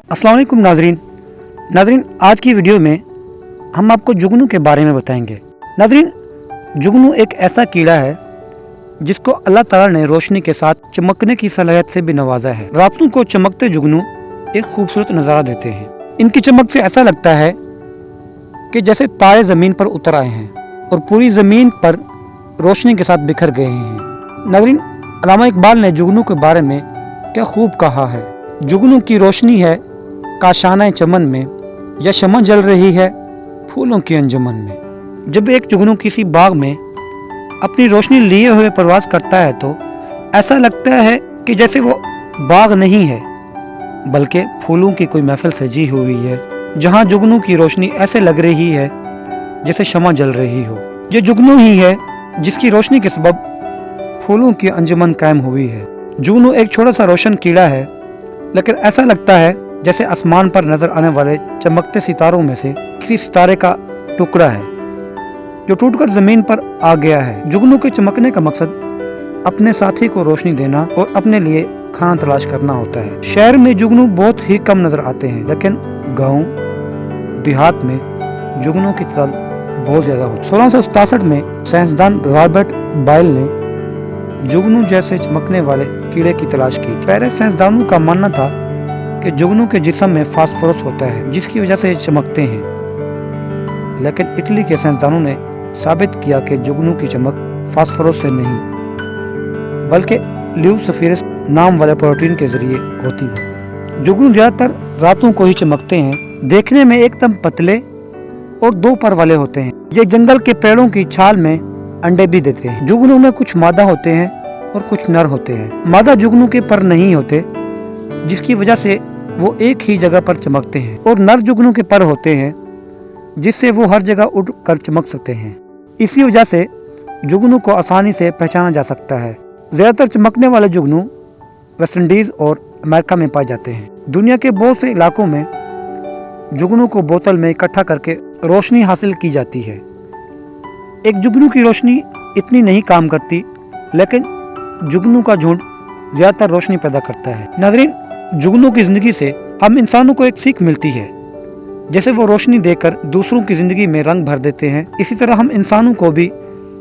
अस्सलाम वालेकुम नाजरीन, आज की वीडियो में हम आपको जुगनू के बारे में बताएंगे। नाजरीन, जुगनू एक ऐसा कीड़ा है जिसको अल्लाह ताला ने रोशनी के साथ चमकने की सलाहियत से भी नवाजा है। रातों को चमकते जुगनू एक खूबसूरत नज़ारा देते हैं। इनकी चमक से ऐसा लगता है कि जैसे तारे ज़मीन पर उतर आए हैं और पूरी ज़मीन पर रोशनी के साथ बिखर गए हैं। नाजरीन, अल्लामा इकबाल ने जुगनू के बारे में क्या खूब कहा है। जुगनू की रोशनी है काशाना चमन में, या शमع जल रही है फूलों की अंजुमन में। जब एक जुगनू किसी बाग में अपनी रोशनी लिए हुए प्रवास करता है तो ऐसा लगता है कि जैसे वो बाग नहीं है बल्कि फूलों की कोई महफिल सजी हुई है, जहां जुगनू की रोशनी ऐसे लग रही है जैसे शमع जल रही हो। ये जुगनू ही है जिसकी रोशनी के सबब फूलों की अंजुमन कायम हुई है। जुगनू एक छोटा सा रोशन कीड़ा है, लेकिन ऐसा लगता है जैसे आसमान पर नजर आने वाले चमकते सितारों में से किसी सितारे का टुकड़ा है जो टूटकर जमीन पर आ गया है। जुगनू के चमकने का मकसद अपने साथी को रोशनी देना और अपने लिए खाना तलाश करना होता है। शहर में जुगनू बहुत ही कम नजर आते हैं, लेकिन गांव देहात में जुगनू की तादाद बहुत ज्यादा होती है। 1667 में साइंसदान रॉबर्ट बायल ने जुगनू जैसे चमकने वाले कीड़े की तलाश की। पहले साइंसदानों का मानना था कि जुगनू के जिस्म में फास्फोरस होता है जिसकी वजह से ये चमकते हैं, लेकिन इटली के साइंसदानों ने साबित किया कि जुगनू की चमक फास्फोरस से नहीं बल्कि ल्यूसिफेरस नाम वाले प्रोटीन के जरिए होती है। जुगनू ज्यादातर रातों को ही चमकते हैं। देखने में एकदम पतले और 2 पर वाले होते हैं। ये जंगल के पेड़ों की छाल में अंडे भी देते हैं। जुगनू में कुछ मादा होते हैं और कुछ नर होते हैं। मादा जुगनू के पर नहीं होते जिसकी वजह से वो एक ही जगह पर चमकते हैं, और नर जुगनू के पर होते हैं जिससे वो हर जगह उड़ कर चमक सकते हैं। इसी वजह से जुगनू को आसानी से पहचाना जा सकता है। ज्यादातर चमकने वाले जुगनू वेस्ट इंडीज और अमेरिका में पाए जाते हैं। दुनिया के बहुत से इलाकों में जुगनू को बोतल में इकट्ठा करके रोशनी हासिल की जाती है। एक जुगनू की रोशनी इतनी नहीं काम करती, लेकिन जुगनू का झुंड ज्यादातर रोशनी पैदा करता है। नाज़रीन, जुगनू की जिंदगी से हम इंसानों को एक सीख मिलती है। जैसे वो रोशनी देकर दूसरों की जिंदगी में रंग भर देते हैं, इसी तरह हम इंसानों को भी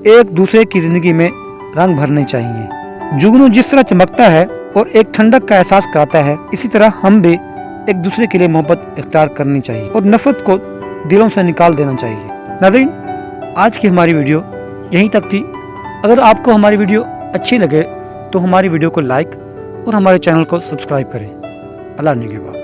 एक दूसरे की जिंदगी में रंग भरने चाहिए। जुगनू जिस तरह चमकता है और एक ठंडक का एहसास कराता है, इसी तरह हम भी एक दूसरे के लिए मोहब्बत इख्तियार करनी चाहिए और नफरत को दिलों से निकाल देना चाहिए। नाज़रीन, आज की हमारी वीडियो यहीं तक थी। अगर आपको हमारी वीडियो अच्छी लगे तो हमारी वीडियो को लाइक और हमारे चैनल को सब्सक्राइब करें। अल्लाह निगहबान।